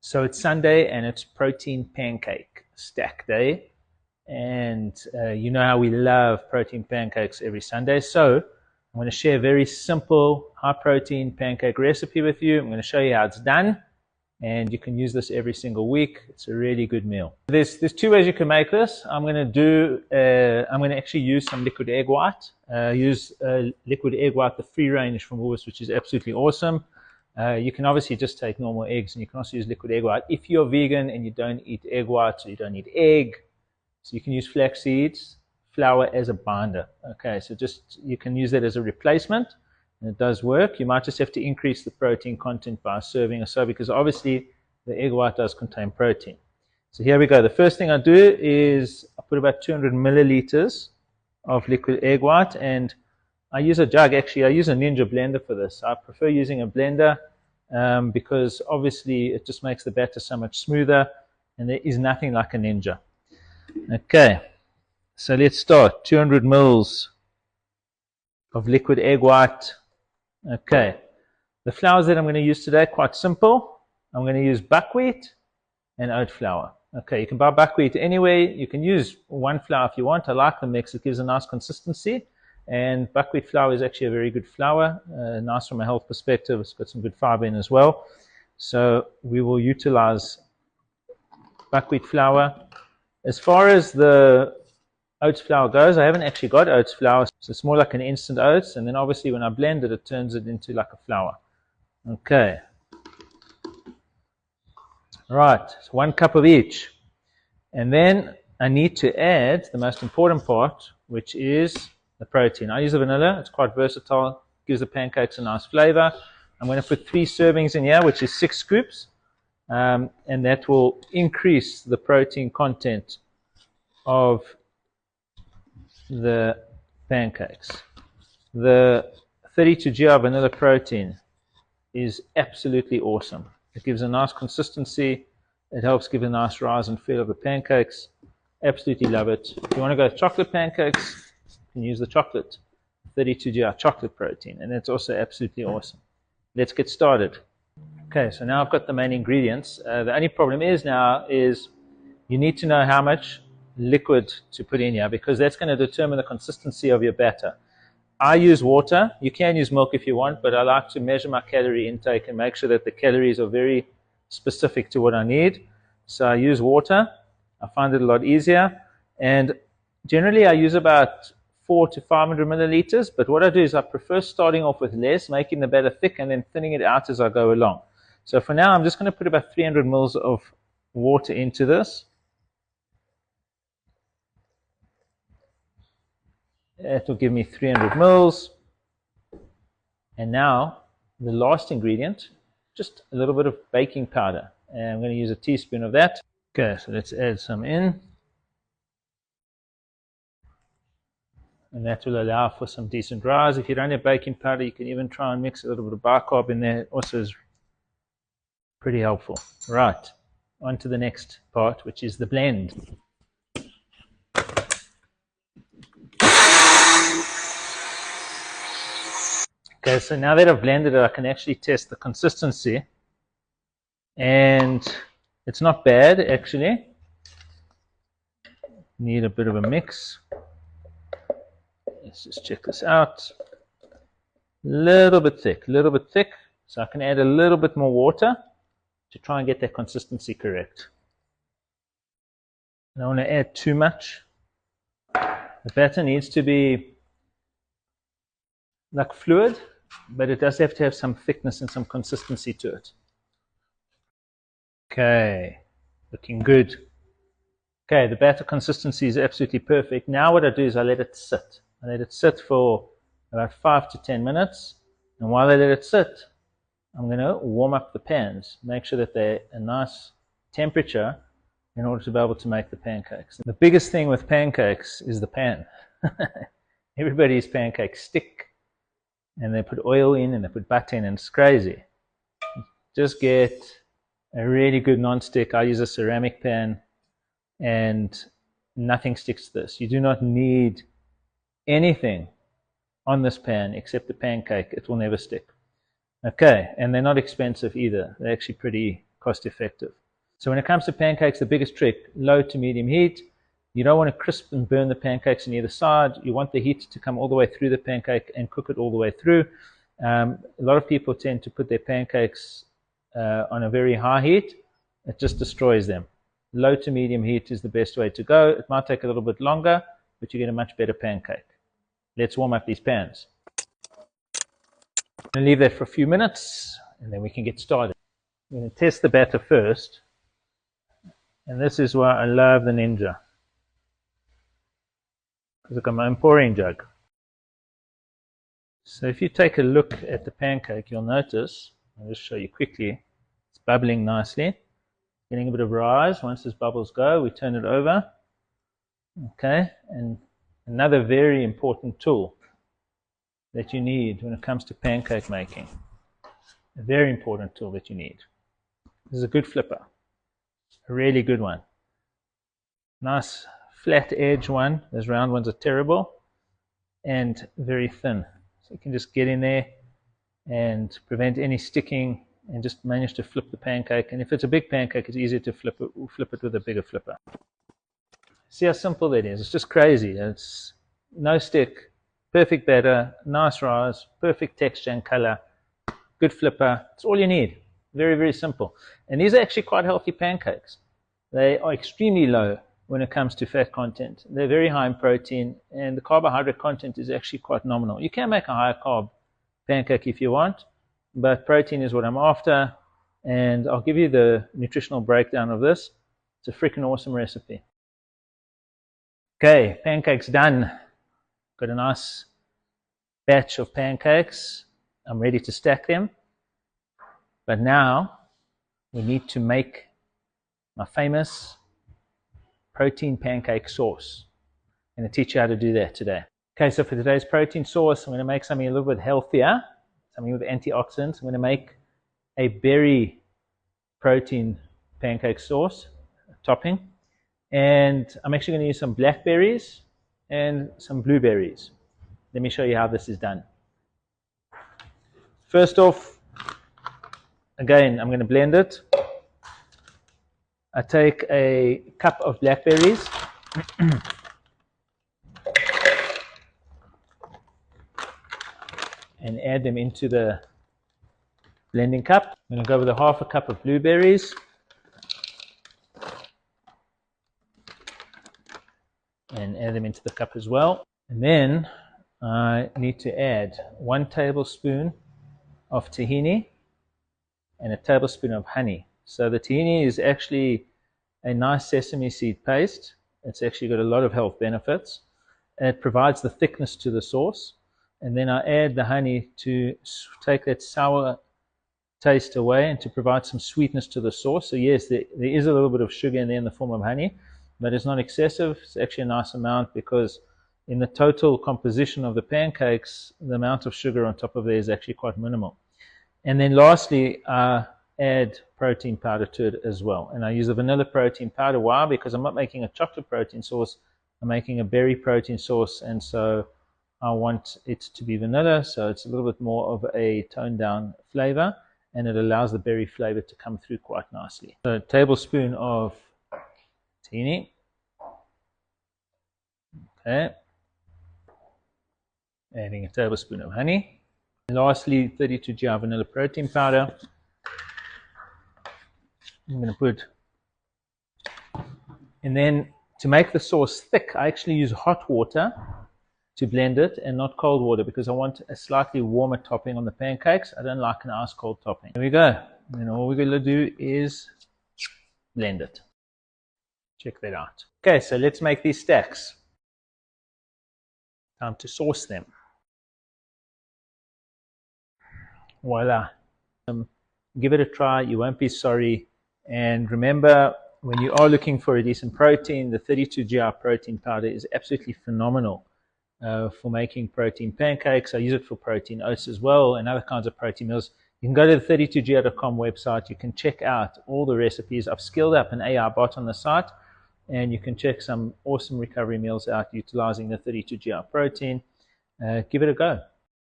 So it's Sunday and it's protein pancake stack day. And you know how we love protein pancakes every Sunday. So I'm going to share a very simple high protein pancake recipe with you. I'm going to show you how it's done. And you can use this every single week. It's a really good meal. There's two ways you can make this. I'm going to actually use some liquid egg white. Use liquid egg white, the free range from Woolworths, which is absolutely awesome. You can obviously just take normal eggs, and you can also use liquid egg white. If you're vegan and you don't eat egg white, so you don't eat egg, so you can use flax seeds, flour as a binder. Okay, so just you can use that as a replacement. And it does work. You might just have to increase the protein content by a serving or so, because obviously the egg white does contain protein. So here we go. The first thing I do is I put about 200 milliliters of liquid egg white, and I use a jug. Actually, I use a Ninja blender for this. I prefer using a blender because obviously it just makes the batter so much smoother, and there is nothing like a Ninja. Okay, so let's start. 200 mils of liquid egg white. Okay, the flours that I'm going to use today are quite simple. I'm going to use buckwheat and oat flour. Okay, you can buy buckwheat anywhere. You can use one flour if you want. I like the mix. It gives a nice consistency. And buckwheat flour is actually a very good flour. Nice from a health perspective. It's got some good fiber in as well. So we will utilize buckwheat flour. As far as the oats flour goes, I haven't actually got oats flour, so it's more like an instant oats, and then obviously when I blend it, it turns it into like a flour. Okay. Right, so 1 cup of each. And then I need to add the most important part, which is the protein. I use the vanilla. It's quite versatile, gives the pancakes a nice flavor. I'm going to put 3 servings in here, which is 6 scoops, and that will increase the protein content of the pancakes. The 32 GR vanilla protein is absolutely awesome. It gives a nice consistency. It helps give a nice rise and feel of the pancakes. Absolutely love it. If you want to go with chocolate pancakes, you can use the chocolate 32 GR chocolate protein, and it's also absolutely awesome. Let's get started. Okay, so now I've got the main ingredients. The only problem is now is you need to know how much liquid to put in here, because that's going to determine the consistency of your batter. I use water. You can use milk if you want, but I like to measure my calorie intake and make sure that the calories are very specific to what I need. So I use water. I find it a lot easier, and generally I use about 400 to 500 milliliters, but what I do is I prefer starting off with less, making the batter thick, and then thinning it out as I go along. So for now I'm just going to put about 300 mils of water into this. That will give me 300 mils. And now the last ingredient, just a little bit of baking powder. And I'm going to use a teaspoon of that. Okay, so let's add some in. And that will allow for some decent rise. If you don't have baking powder, you can even try and mix a little bit of bicarb in there. It also is pretty helpful. Right, on to the next part, which is the blend. Okay, so now that I've blended it, I can actually test the consistency, and it's not bad actually. Need a bit of a mix. Let's just check this out. Little bit thick, so I can add a little bit more water to try and get that consistency correct. I don't want to add too much. The batter needs to be like fluid, but it does have to have some thickness and some consistency to it. Okay, looking good. Okay, the batter consistency is absolutely perfect. Now what I do is I let it sit. I let it sit for about 5 to 10 minutes. And while I let it sit, I'm going to warm up the pans. Make sure that they're a nice temperature in order to be able to make the pancakes. The biggest thing with pancakes is the pan. Everybody's pancakes stick, and they put oil in and they put butter in, and it's crazy. Just get a really good non-stick. I use a ceramic pan, and nothing sticks to this. You do not need anything on this pan except the pancake. It will never stick. Okay, and they're not expensive either. They're actually pretty cost effective. So when it comes to pancakes, the biggest trick, low to medium heat. You don't want to crisp and burn the pancakes on either side. You want the heat to come all the way through the pancake and cook it all the way through. A lot of people tend to put their pancakes on a very high heat. It just destroys them. Low to medium heat is the best way to go. It might take a little bit longer, but you get a much better pancake. Let's warm up these pans. I'm going to leave that for a few minutes, and then we can get started. I'm going to test the batter first. And this is why I love the Ninja, because I've got my own pouring jug. So if you take a look at the pancake, you'll notice, I'll just show you quickly, it's bubbling nicely, getting a bit of rise. Once those bubbles go, we turn it over. Okay, and another very important tool that you need when it comes to pancake making, a very important tool that you need. This is a good flipper. A really good one. Nice flat edge one. Those round ones are terrible. And very thin. So you can just get in there and prevent any sticking and just manage to flip the pancake. And if it's a big pancake, it's easier to flip it with a bigger flipper. See how simple that is. It's just crazy. It's no stick, perfect batter, nice rise, perfect texture and color, good flipper. It's all you need. Very, very simple. And these are actually quite healthy pancakes. They are extremely low when it comes to fat content. They're very high in protein, and the carbohydrate content is actually quite nominal. You can make a higher carb pancake if you want, but protein is what I'm after, and I'll give you the nutritional breakdown of this. It's a freaking awesome recipe. Okay, pancakes done. Got a nice batch of pancakes. I'm ready to stack them. But now we need to make my famous protein pancake sauce. I'm going to teach you how to do that today. Okay, so for today's protein sauce, I'm going to make something a little bit healthier, something with antioxidants. I'm going to make a berry protein pancake sauce topping. And I'm actually going to use some blackberries and some blueberries. Let me show you how this is done. First off, again, I'm going to blend it. I take a cup of blackberries. And add them into the blending cup. I'm going to go with a half a cup of blueberries. And add them into the cup as well. And then I need to add 1 tablespoon of tahini and a tablespoon of honey. So the tahini is actually a nice sesame seed paste. It's actually got a lot of health benefits. It provides the thickness to the sauce. And then I add the honey to take that sour taste away and to provide some sweetness to the sauce. So yes, there is a little bit of sugar in there in the form of honey, but it's not excessive. It's actually a nice amount, because in the total composition of the pancakes, the amount of sugar on top of there is actually quite minimal. And then lastly, I add protein powder to it as well. And I use the vanilla protein powder. Why? Because I'm not making a chocolate protein sauce. I'm making a berry protein sauce, and so I want it to be vanilla, so it's a little bit more of a toned down flavor, and it allows the berry flavor to come through quite nicely. So a tablespoon of tahini. Okay. Adding a tablespoon of honey. And lastly, 32 GI vanilla protein powder. I'm going to put, and then to make the sauce thick, I actually use hot water to blend it and not cold water, because I want a slightly warmer topping on the pancakes. I don't like an ice cold topping. There we go. And all we're going to do is blend it. Check that out. Okay, so let's make these stacks. Time to sauce them. Voila. Give it a try. You won't be sorry. And remember, when you are looking for a decent protein, the 32 GI protein powder is absolutely phenomenal for making protein pancakes. I use it for protein oats as well, and other kinds of protein meals. You can go to the 32gi.com website. You can check out all the recipes. I've skilled up an AI bot on the site, and you can check some awesome recovery meals out utilizing the 32 GI protein. Give it a go.